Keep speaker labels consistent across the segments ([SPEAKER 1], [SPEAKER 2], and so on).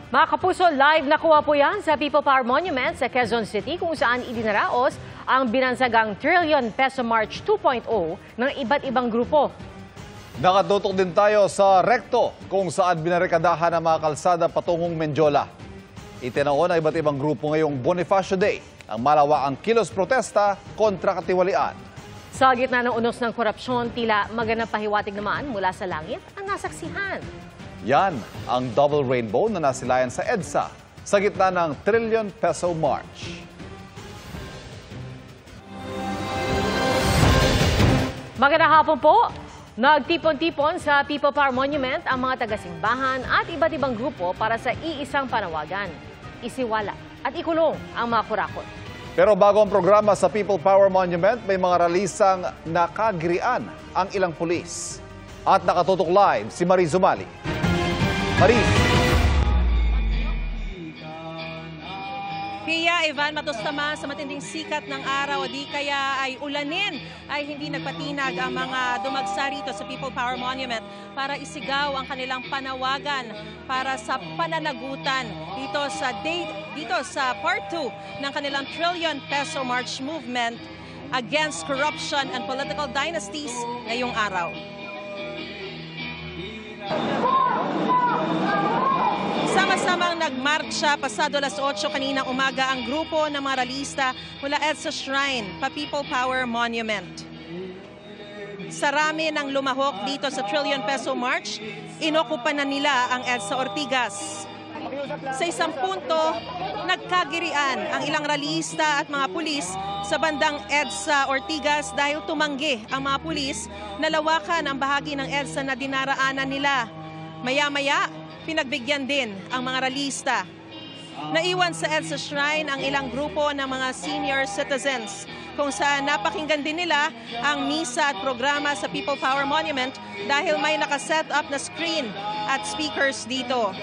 [SPEAKER 1] Mga kapuso, live nakuha po yan sa People Power Monument sa Quezon City kung saan idinaraos ang binansagang Trillion Peso March 2.0 ng iba't ibang grupo.
[SPEAKER 2] Nakatutok din tayo sa Recto kung saan binarikadahan ang mga kalsada patungong Menjola. Itinaon ang iba't ibang grupo ngayong Bonifacio Day ang malawaang kilos protesta kontra katiwalian.
[SPEAKER 1] Sa gitna ng unos ng korupsyon, tila maganang pahiwatig naman mula sa langit ang nasaksihan.
[SPEAKER 2] Yan ang double rainbow na nasilayan sa EDSA sa gitna ng Trillion Peso March.
[SPEAKER 1] Magandang hapon po. Nagtipon-tipon sa People Power Monument ang mga taga-simbahan at iba't ibang grupo para sa iisang panawagan. Isiwala at ikulong ang mga kurakot.
[SPEAKER 2] Pero bago ang programa sa People Power Monument, may mga ralisang nakagirian ang ilang pulis. At nakatutok live si Marie Zumali. Marie.
[SPEAKER 3] Pia, Ivan, matustama sa matinding sikat ng araw, di kaya ay ulanin ay hindi nagpatinag ang mga dumagsa rito sa People Power Monument para isigaw ang kanilang panawagan para sa pananagutan dito sa Part 2 ng kanilang Trillion Peso March Movement against corruption and political dynasties ngayong araw. Sama-samang nagmarcha pasado alas 8 kaninang umaga ang grupo ng mga ralista mula EDSA Shrine pa People Power Monument. Sa rami ng lumahok dito sa Trillion Peso March, inokupan na nila ang EDSA Ortigas. Sa isang punto, nagkagirian ang ilang ralista at mga pulis sa bandang EDSA Ortigas dahil tumanggi ang mga pulis na lawakan ang bahagi ng EDSA na dinaraanan nila. Maya-maya, pinagbigyan din ang mga ralista. Naiwan sa EDSA Shrine ang ilang grupo ng mga senior citizens kung saan napakinggan din nila ang misa at programa sa People Power Monument dahil may nakaset up na screen at speakers dito.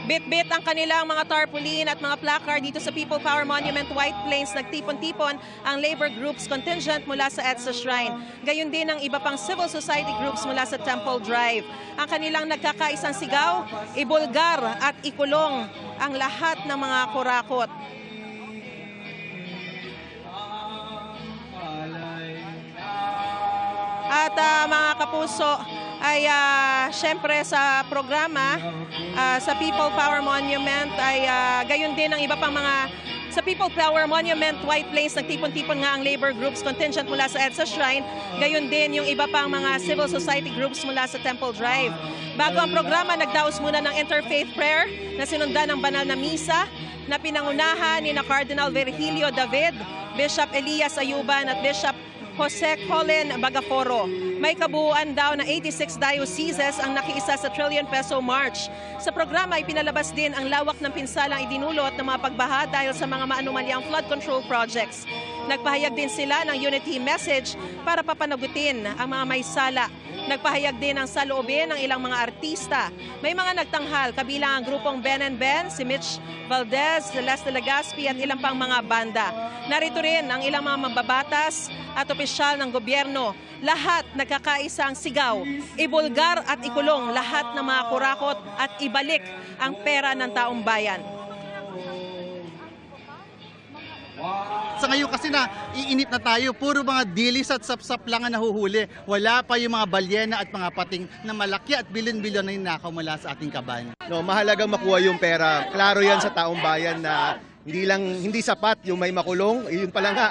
[SPEAKER 3] Bit-bit ang kanilang mga tarpaulin at mga placard dito sa People Power Monument White Plains. Nagtipon-tipon ang labor groups contingent mula sa EDSA Shrine. Gayon din ang iba pang civil society groups mula sa Temple Drive. Ang kanilang nagkakaisang sigaw, ibulgar at ikulong ang lahat ng mga kurakot. At mga kapuso, ay syempre sa programa sa People Power Monument ay gayon din ang iba pang mga sa People Power Monument White Plains nagtipon-tipon nga ang labor groups contingent mula sa EDSA Shrine, gayon din yung iba pang mga civil society groups mula sa Temple Drive. Bago ang programa, nagdaos muna ng interfaith prayer na sinundan ng banal na misa na pinangunahan ni Cardinal Virgilio David, Bishop Elias Ayuban at Bishop Jose Colin Bagaforo. May kabuuan daw na 86 dioceses ang nakiisa sa Trillion Peso March. Sa programa ay pinalabas din ang lawak ng pinsalang idinulot ng mga pagbaha dahil sa mga maanumalyang flood control projects. Nagpahayag din sila ng unity message para papanagutin ang mga may sala. Nagpahayag din ng saloobin ng ilang mga artista. May mga nagtanghal, kabilang ang grupong Ben and Ben, si Mitch Valdez, Celeste Legaspi at ilang pang mga banda. Narito rin ang ilang mga mambabatas at opisyal ng gobyerno. Lahat nagkakaisang sigaw, ibulgar at ikulong lahat ng mga kurakot at ibalik ang pera ng taong bayan.
[SPEAKER 4] Sa ngayon kasi na iinit na tayo, puro mga dilis at sapsap lang ang nahuhuli. Wala pa yung mga balyena at mga pating na malaki at bilyon-bilyon na ninakaw mula sa ating kaban.
[SPEAKER 5] No, mahalagang makuha yung pera. Klaro yan sa taong bayan na hindi sapat yung may makulong. Yun pala nga,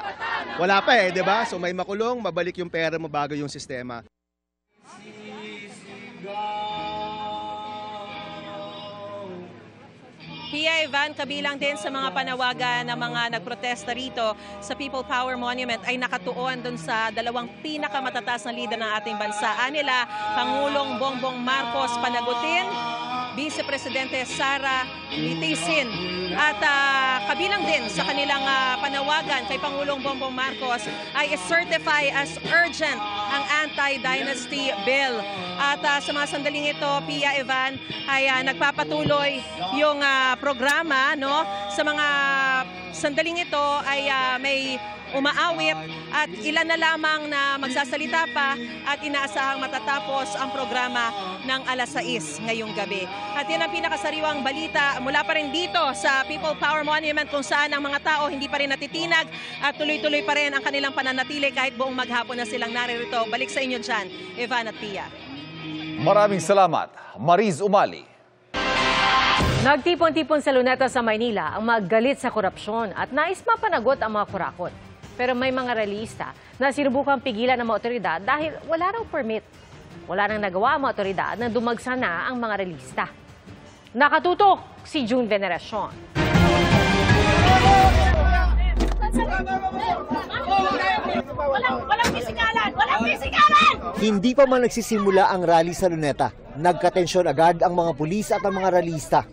[SPEAKER 5] wala pa 'di ba? So may makulong, mabalik yung pera mo bago yung sistema.
[SPEAKER 3] Pia, Ivan, kabilang din sa mga panawagan ng mga nagprotesta rito sa People Power Monument ay nakatuon dun sa dalawang pinakamatatas na lider ng ating bansa. Nila, Pangulong Bongbong Marcos panagutin, Vice Presidente Sara Litisin. At kabilang din sa kanilang panawagan kay Pangulong Bongbong Marcos ay certify as urgent ang anti-dynasty bill. At sa mga sandaling ito, Pia, Ivan, ay nagpapatuloy yung programa, no, sa mga sandaling ito ay may umaawit at ilan na lamang na magsasalita pa at inaasahang matatapos ang programa ng 6:00 ngayong gabi. At yan ang pinakasariwang balita mula pa rin dito sa People Power Monument kung saan ang mga tao hindi pa rin natitinag at tuloy-tuloy pa rin ang kanilang pananatili kahit buong maghapon na silang naririto. Balik sa inyo dyan, Evan at Pia.
[SPEAKER 2] Maraming salamat, Mariz Umali.
[SPEAKER 1] Nagtipon-tipon sa Luneta sa Maynila ang mga galit sa korupsyon at nais mapanagot ang mga kurakot. Pero may mga realista na sinubukang pigilan ng mga otoridad dahil wala raw permit. Wala nang nagawa ang mga otoridad na dumagsa na ang mga realista. Nakatutok si June Veneracion.
[SPEAKER 6] Walang pisikalan! Walang pisikalan!
[SPEAKER 7] Hindi pa man nagsisimula ang rally sa Luneta, nagkatensyon agad ang mga pulis at ang mga rallyista.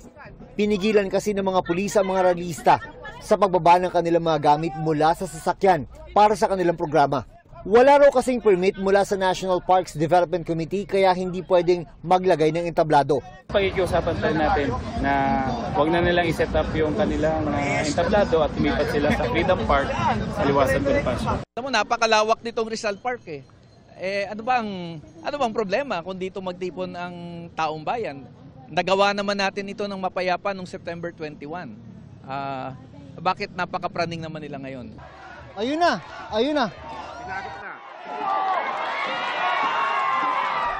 [SPEAKER 7] Pinigilan kasi ng mga pulis ang mga rallyista sa pagbaba ng kanilang mga gamit mula sa sasakyan para sa kanilang programa. Wala raw kasing permit mula sa National Parks Development Committee kaya hindi pwedeng maglagay ng entablado.
[SPEAKER 8] Pag-iusapan tayo natin na huwag na nilang i-set up yung kanilang entablado at lumipat sila sa Freedom Park sa Liwasan Bonifacio.
[SPEAKER 9] Alam mo, napakalawak nitong Rizal Park eh. Ano bang problema kung dito magtipon ang taong bayan? Nagawa naman natin ito ng mapayapa noong September 21. Bakit napakapraning naman nila ngayon?
[SPEAKER 7] Ayun na!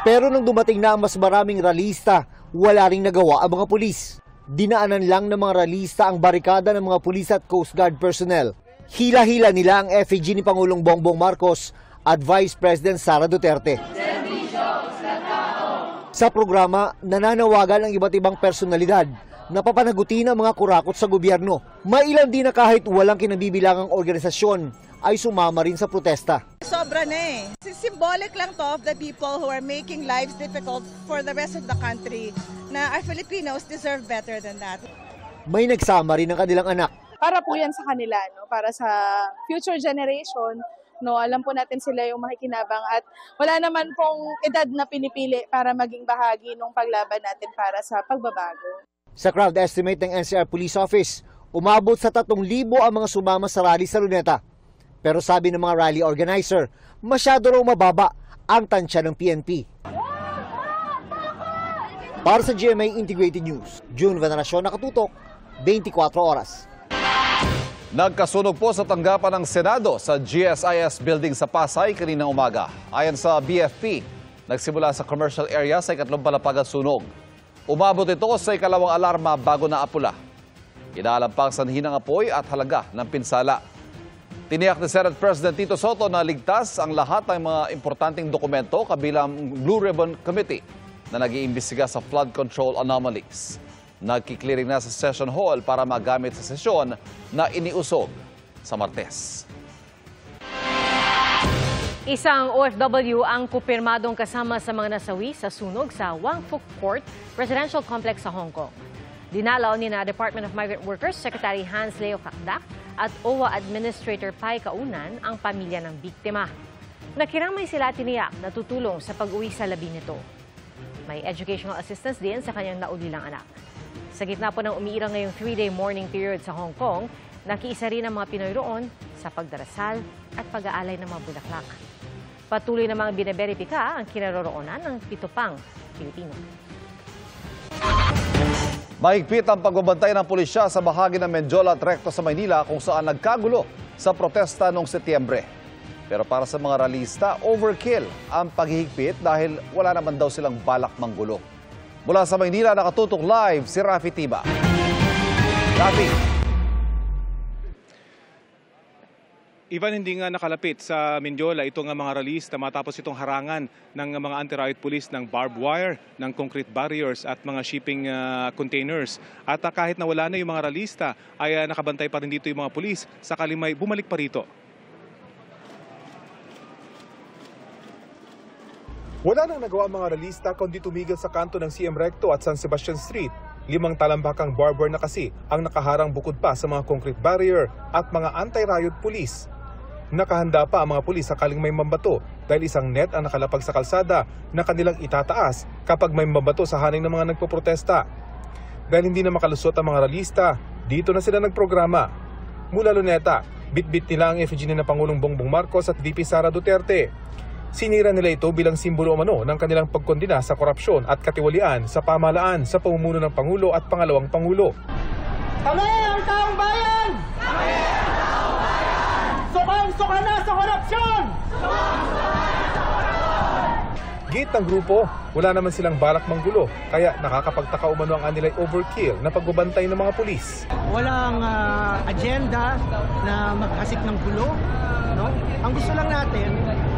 [SPEAKER 7] Pero nung dumating na ang mas maraming rallyista, wala ring nagawa ang mga pulis. Dinaanan lang ng mga rallyista ang barikada ng mga pulis at Coast Guard personnel. Hila-hila nila ang effigy ni Pangulong Bongbong Marcos at Vice President Sara Duterte. Sa programa, nananawagan ang iba't ibang personalidad na papanagutin ang mga kurakot sa gobyerno. Mailan din na kahit walang kinabibilangang organisasyon ay sumama rin sa protesta.
[SPEAKER 10] Sobra na eh. Symbolic lang to of the people who are making lives difficult for the rest of the country na our Filipinos deserve better than that.
[SPEAKER 7] May nagsama rin ng kanilang anak.
[SPEAKER 11] Para po yan sa kanila, no? Para sa future generation, no? Alam po natin sila yung makikinabang at wala naman pong edad na pinipili para maging bahagi ng paglaban natin para sa pagbabago.
[SPEAKER 7] Sa crowd estimate ng NCR Police Office, umabot sa 3,000 ang mga sumama sa rally sa Luneta. Pero sabi ng mga rally organizer, masyado raw mababa ang tansya ng PNP. Para sa GMA Integrated News, June Veneracion, nakatutok, 24 oras.
[SPEAKER 2] Nagkasunog po sa tanggapan ng Senado sa GSIS building sa Pasay kaninang umaga. Ayon sa BFP, nagsimula sa commercial area sa ikatlong palapag at sunog. Umabot ito sa ikalawang alarma bago na apula. Inaalam pa ang sanhi ng apoy at halaga ng pinsala. Tiniyak ni Senate President Tito Soto na ligtas ang lahat ng mga importanteng dokumento kabilang Blue Ribbon Committee na nag-iimbestiga sa flood control anomalies. Nagkiklearing na sa session hall para magamit sa sesyon na iniusog sa Martes.
[SPEAKER 1] Isang OFW ang kumpirmadong kasama sa mga nasawi sa sunog sa Wang Fuk Court Presidential Complex sa Hong Kong. Dinalaw ni na Department of Migrant Workers Secretary Hans Leo Kakdak at OWA Administrator Pai Kaunan ang pamilya ng biktima. Nakiramay sila tiniyak na tutulong sa pag-uwi sa labi nito. May educational assistance din sa kanyang naulilang anak. Sa gitna po ng umiirang ngayong 3-day mourning period sa Hong Kong, nakiisa rin ang mga Pinoy roon sa pagdarasal at pag-aalay ng mga bulaklak. Patuloy namang bineberipika ang kinaroroonan ng 7 pang Pilipino.
[SPEAKER 2] Mahigpit ang pagbabantay ng pulisya sa bahagi ng Menjola at Recto sa Maynila kung saan nagkagulo sa protesta noong Setyembre. Pero para sa mga rallyista, overkill ang paghihigpit dahil wala naman daw silang balak manggulo. Mula sa Maynila, nakatutok live si Rafi Tiba. Rafi.
[SPEAKER 12] Ivan, hindi nga nakalapit sa Menjola itong mga rallyista matapos itong harangan ng mga anti-riot police ng barbed wire, ng concrete barriers at mga shipping containers. At kahit na wala na yung mga rallyista, ay nakabantay pa rin dito yung mga police sakali may bumalik pa rito.
[SPEAKER 13] Wala nang nagawa ang mga rallyista kundi tumigil sa kanto ng CM Recto at San Sebastian Street. 5 talambakang barbed wire na kasi ang nakaharang bukod pa sa mga concrete barrier at mga anti-riot police. Nakahanda pa ang mga pulis sakaling may mambato dahil isang net ang nakalapag sa kalsada na kanilang itataas kapag may mambato sa haning ng mga nagpoprotesta. Dahil hindi na makalusot ang mga rallyista, dito na sila nagprograma. mula Luneta. Bitbit nila ang effigy ni Pangulong Bongbong Marcos at VP Sara Duterte. Sinira nila ito bilang simbolo umano ng kanilang pagkondena sa korupsyon at katiwalian sa pamahalaan sa pamumuno ng Pangulo at pangalawang Pangulo.
[SPEAKER 14] Kami ang taong bayan! Kami ang taong bayan! Sukang-suka na sa korupsyon!
[SPEAKER 13] Gate ng grupo, wala naman silang balak manggulo, kaya nakakapagtaka umano ang anilay overkill na pagbabantay ng mga pulis.
[SPEAKER 14] Walang agenda na magkasik ng gulo. No? Ang gusto lang natin,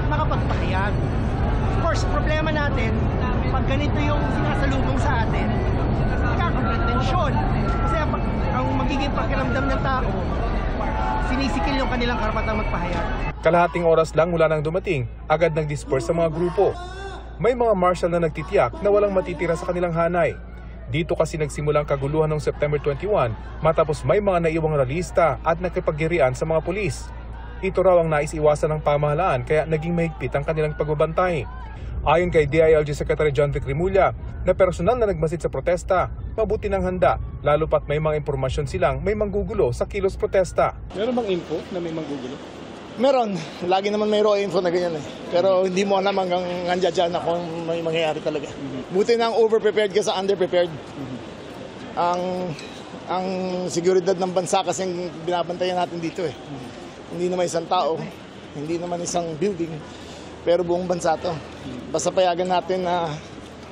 [SPEAKER 14] makapagpahayag. Of course, problema natin, pag ganito yung sinasalubong sa atin, nakaka-pretensyon. Kasi ang magiging pakiramdam ng tao, sinisikil yung kanilang karapatang magpahayag.
[SPEAKER 13] Kalahating oras lang mula nang dumating, agad nang disperse sa mga grupo. May mga marshal na nagtitiyak na walang matitira sa kanilang hanay. Dito kasi nagsimula ang kaguluhan noong September 21 matapos may mga naiwang ralista at nakipaggirian sa mga pulis. Ito raw ang nais iwasan ng pamahalaan kaya naging mahigpit ang kanilang pagbabantay. Ayon kay DILG Secretary John Vic Rimulya na personal na nagmasid sa protesta, mabuti ng handa lalo pat may mga impormasyon silang may manggugulo sa kilos protesta.
[SPEAKER 12] Meron bang info na may manggugulo?
[SPEAKER 15] Meron. Lagi naman mayroong info na ganyan eh. Pero hindi mo alam hanggang nandiyan dyan na kung may mangyayari talaga. Buti na ang over-prepared ka sa under-prepared. Ang seguridad ng bansa kasi binabantayan natin dito eh. Hindi naman isang tao, hindi naman isang building, pero buong bansa to. Basta payagan natin na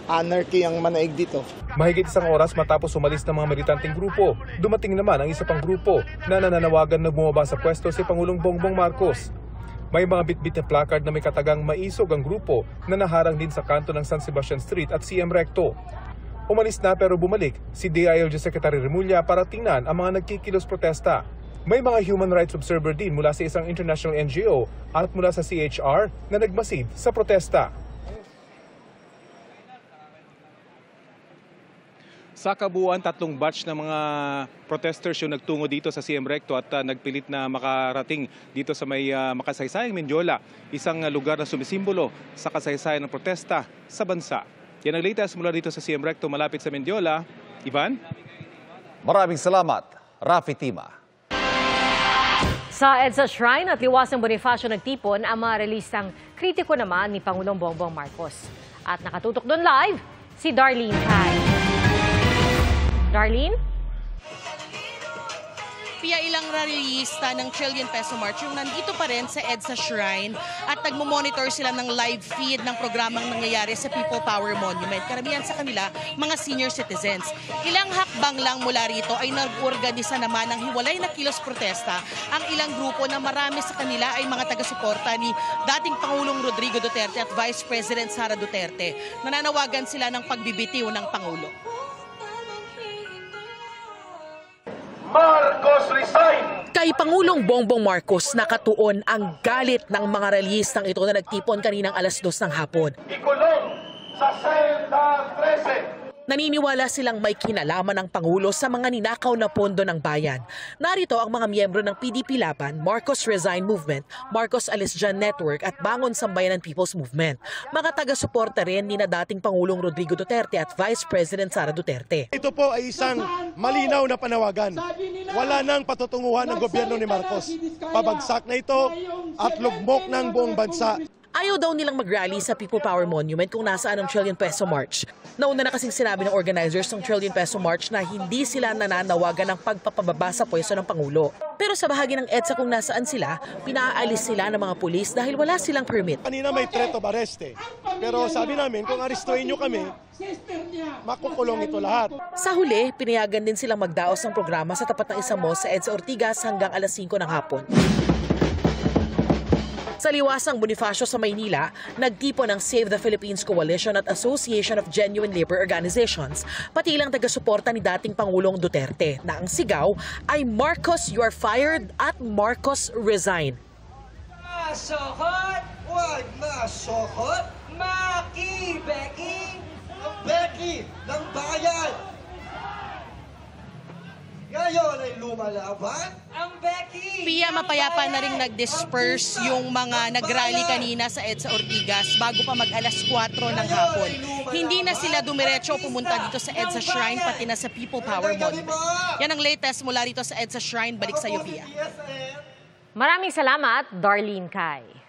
[SPEAKER 15] anarchy ang manaig dito.
[SPEAKER 13] Mahigit isang oras matapos umalis ng mga militanteng grupo, dumating naman ang isa pang grupo na nananawagan na bumaba sa pwesto si Pangulong Bongbong Marcos. May mga bitbit na placard na may katagang maisog ang grupo na naharang din sa kanto ng San Sebastian Street at CM Recto. Umalis na pero bumalik si DILG Secretary Rimulya para tingnan ang mga nagkikilos protesta. May mga human rights observer din mula sa isang international NGO at mula sa CHR na nagmasid sa protesta.
[SPEAKER 12] Sa kabuuan, 3 batch ng mga protesters yung nagtungo dito sa CM Recto at nagpilit na makarating dito sa may makasaysayang Mendiola, isang lugar na sumisimbolo sa kasaysayan ng protesta sa bansa. Yan ang latest mula dito sa CM Recto malapit sa Mendiola. Ivan?
[SPEAKER 2] Maraming salamat, Rafi Tima.
[SPEAKER 1] Sa EDSA Shrine at Liwasang Bonifacio nagtipon ang mga relistang kritiko naman ni Pangulong Bongbong Marcos. At nakatutok doon live si Darlene Tay. Darlene?
[SPEAKER 3] Pia, ilang rallyista ng Trillion Peso March yung nandito pa rin sa EDSA Shrine at nagmo-monitor sila ng live feed ng programang nangyayari sa People Power Monument. Karamihan sa kanila, mga senior citizens. Ilang hakbang lang mula rito ay nag-organisa naman ng hiwalay na kilos protesta ang ilang grupo na marami sa kanila ay mga taga-suporta ni dating Pangulong Rodrigo Duterte at Vice President Sara Duterte. Nananawagan sila ng pagbibitiw ng Pangulo.
[SPEAKER 14] Marcos resign!
[SPEAKER 16] Kay Pangulong Bongbong Marcos nakatuon ang galit ng mga rallyistang ito na nagtipon kaninang alas 2 ng hapon.
[SPEAKER 14] Ikulong sa selda 13!
[SPEAKER 16] Naniniwala silang may kinalaman ng Pangulo sa mga ninakaw na pondo ng bayan. Narito ang mga miyembro ng PDP Laban, Marcos Resign Movement, Marcos Alis Dyan Network at Bangon Sambayanan People's Movement. Mga taga-suporta rin ni na dating Pangulong Rodrigo Duterte at Vice President Sara Duterte.
[SPEAKER 15] Ito po ay isang malinaw na panawagan. Wala nang patutunguhan ng gobyerno ni Marcos. Pabagsak na ito at lugmok ng buong bansa.
[SPEAKER 16] Ayaw daw nilang mag-rally sa People Power Monument kung nasaan ang Trillion Peso March. Nauna na kasing sinabi ng organizers ng Trillion Peso March na hindi sila nananawagan ng pagpapababa sa pwesto ng Pangulo. Pero sa bahagi ng EDSA kung nasaan sila, pinaalis sila ng mga pulis dahil wala silang permit.
[SPEAKER 15] Kanina may threat of arrest eh. Pero sabi namin kung arestuhin nyo kami, makukulong ito lahat.
[SPEAKER 16] Sa huli, pinayagan din silang magdaos ng programa sa tapat ng isang mall sa EDSA Ortigas hanggang alas 5 ng hapon. Sa Liwasang Bonifacio sa Maynila, nagtipon ang Save the Philippines Coalition at Association of Genuine Labor Organizations, pati ilang taga-suporta ni dating Pangulong Duterte na ang sigaw ay Marcos, you are fired at Marcos resign.
[SPEAKER 14] Masokot, huwag masokot, Maki-Becky, ang Becky ng bayan.
[SPEAKER 17] Ngayon ay lumalaban ang Becky!
[SPEAKER 18] Pia, mapayapa na rin nag-disperse yung mga nag-rally kanina sa EDSA Ortigas bago pa mag-alas 4 ng hapon. Hindi na sila dumiretso pumunta dito sa EDSA Shrine pati na sa People Power Monument. Yan ang latest mula rito sa EDSA Shrine. Balik sa iyo, Pia.
[SPEAKER 1] Maraming salamat, Darlene Kai.